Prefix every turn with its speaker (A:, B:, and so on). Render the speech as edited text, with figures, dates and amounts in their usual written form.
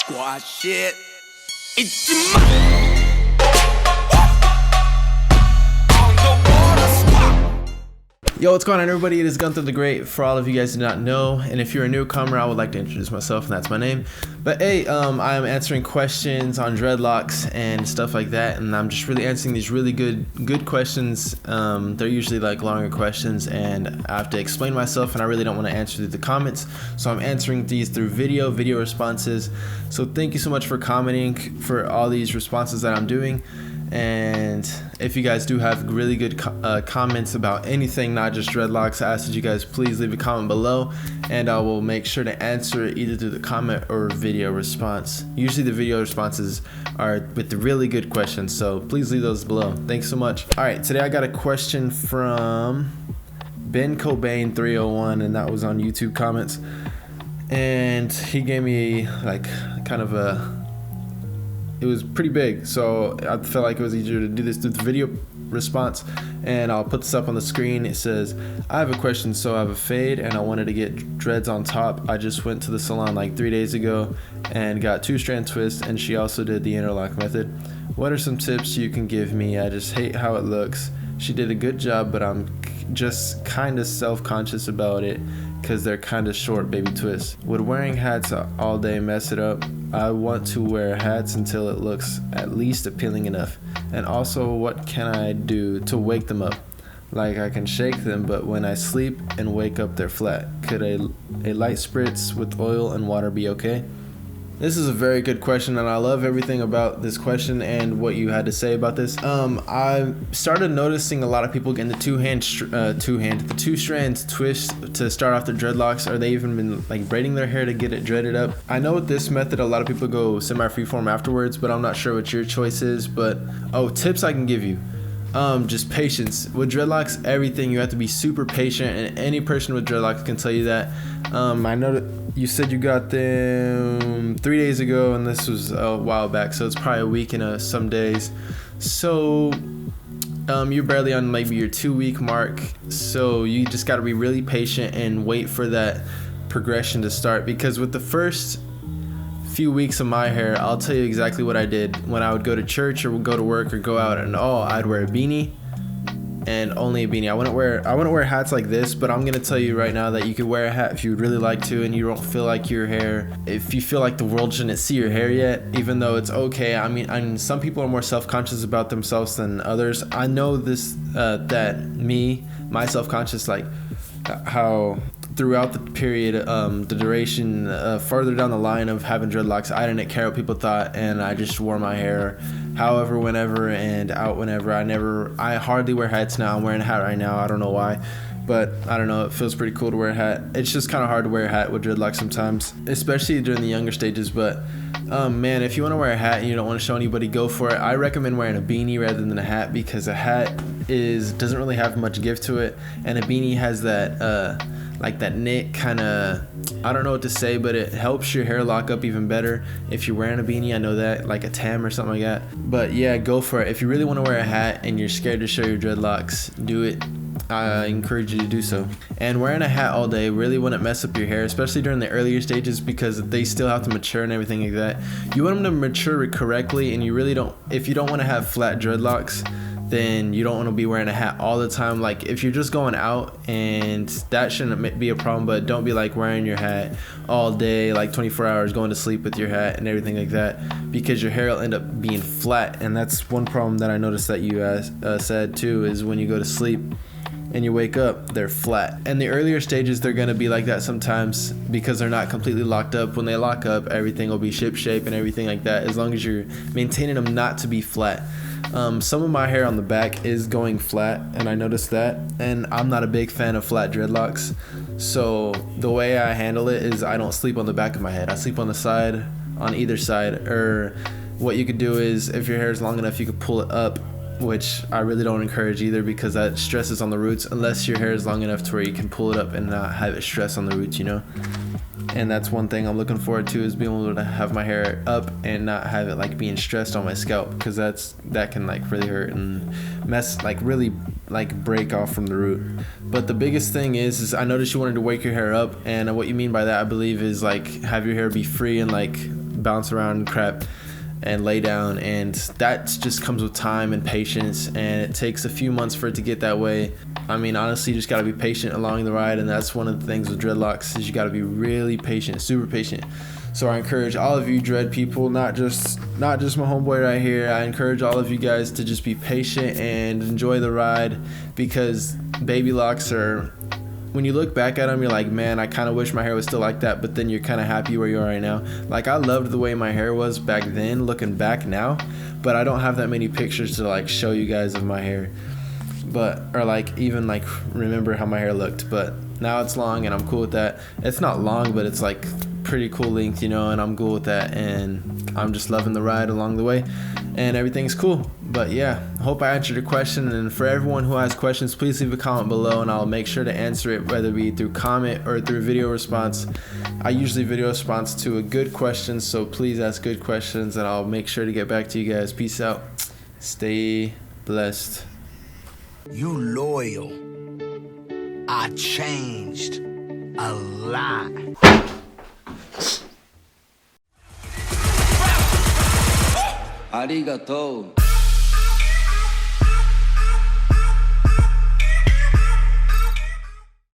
A: Squad shit. It's your mind.
B: Yo, what's going on, everybody? It is Gunther the Great. For all of you guys who do not know, and if you're a newcomer, I would like to introduce myself, and that's my name. But hey, I'm answering questions on dreadlocks and stuff like that, and I'm just really answering these really good questions. They're usually like longer questions, and I have to explain myself, and I really don't want to answer through the comments, so I'm answering these through video responses. So thank you so much for commenting for all these responses that I'm doing. And if you guys do have really good comments about anything, not just dreadlocks, I ask that you guys please leave a comment below, and I will make sure to answer it either through the comment or video response. Usually the video responses are with the really good questions, so please leave those below. Thanks so much. All right, today I got a question from Ben Cobain 301, and that was on YouTube comments, and he gave me like kind of it was pretty big, so I felt like it was easier to do this through the video response, and I'll put this up on the screen. It says, I have a question. So I have a fade and I wanted to get dreads on top. I just went to the salon like 3 days ago and got 2-strand twists, and she also did the interlock method. What are some tips you can give me? I just hate how it looks. She did a good job, but I'm just kind of self-conscious about it because they're kind of short baby twists. Would wearing hats all day mess it up? I want to wear hats until it looks at least appealing enough. And also, what can I do to wake them up? Like, I can shake them, but when I sleep and wake up, they're flat. Could a light spritz with oil and water be okay? This is a very good question, and I love everything about this question and what you had to say about this. I started noticing a lot of people getting the 2-strand twist to start off their dreadlocks, or they even been like braiding their hair to get it dreaded up. I know with this method, a lot of people go semi-freeform afterwards, but I'm not sure what your choice is. But tips I can give you. Just patience. With dreadlocks, everything, you have to be super patient, and any person with dreadlocks can tell you that. I know that you said you got them 3 days ago, and this was a while back, so it's probably a week and some days. So you're barely on maybe your 2-week mark, so you just got to be really patient and wait for that progression to start. Because with the first few weeks of my hair, I'll tell you exactly what I did. When I would go to church or would go to work or go out and I'd wear a beanie, and only a beanie. I wouldn't wear hats like this, but I'm gonna tell you right now that you could wear a hat if you would really like to, and you don't feel like your hair, if you feel like the world shouldn't see your hair yet, even though it's okay. I mean, some people are more self-conscious about themselves than others. I know this, my self-conscious, like how throughout the period, the duration, farther down the line of having dreadlocks, I didn't care what people thought, and I just wore my hair however, whenever, and out whenever. I hardly wear hats now. I'm wearing a hat right now. I don't know why, but I don't know. It feels pretty cool to wear a hat. It's just kind of hard to wear a hat with dreadlocks sometimes, especially during the younger stages. But man, if you want to wear a hat and you don't want to show anybody, go for it. I recommend wearing a beanie rather than a hat, because a hat doesn't really have much give to it, and a beanie has that like that knit kind of, I don't know what to say, but it helps your hair lock up even better if you're wearing a beanie. I know that, like a tam or something like that. But yeah, go for it. If you really want to wear a hat and you're scared to show your dreadlocks, do it. I encourage you to do so. And wearing a hat all day really wouldn't mess up your hair, especially during the earlier stages, because they still have to mature and everything like that. You want them to mature correctly, and you really don't, if you don't want to have flat dreadlocks, then you don't want to be wearing a hat all the time. Like, if you're just going out, and that shouldn't be a problem, but don't be like wearing your hat all day, like 24 hours, going to sleep with your hat and everything like that, because your hair will end up being flat. And that's one problem that I noticed that you said too, is when you go to sleep and you wake up, they're flat. And the earlier stages, they're gonna be like that sometimes, because they're not completely locked up. When they lock up, everything will be ship shape and everything like that, as long as you're maintaining them not to be flat. Some of my hair on the back is going flat, and I noticed that, and I'm not a big fan of flat dreadlocks. So the way I handle it is I don't sleep on the back of my head. I sleep on the side, on either side. Or what you could do is, if your hair is long enough, you could pull it up, which I really don't encourage either, because that stresses on the roots, unless your hair is long enough to where you can pull it up and not have it stress on the roots, you know. And that's one thing I'm looking forward to, is being able to have my hair up and not have it like being stressed on my scalp, because that can like really hurt and really break off from the root. But the biggest thing is I noticed you wanted to wake your hair up, and what you mean by that, I believe, is like have your hair be free and like bounce around and crap and lay down, and that just comes with time and patience, and it takes a few months for it to get that way. I mean, honestly, you just gotta be patient along the ride, and that's one of the things with dreadlocks is you gotta be really patient, super patient. So I encourage all of you dread people, not just my homeboy right here. I encourage all of you guys to just be patient and enjoy the ride, because baby locks are, when you look back at them, you're like, man, I kind of wish my hair was still like that, but then you're kind of happy where you are right now. Like, I loved the way my hair was back then, looking back now, but I don't have that many pictures to like show you guys of my hair, but, or like even like remember how my hair looked. But now it's long and I'm cool with that. It's not long, but it's like pretty cool length, you know, and I'm cool with that, and I'm just loving the ride along the way, and everything's cool. But yeah, hope I answered your question, and for everyone who has questions, please leave a comment below and I'll make sure to answer it, whether it be through comment or through video response. I usually video response to a good question, so please ask good questions and I'll make sure to get back to you guys. Peace out, stay blessed.
A: You loyal. I changed a lot. Arigato.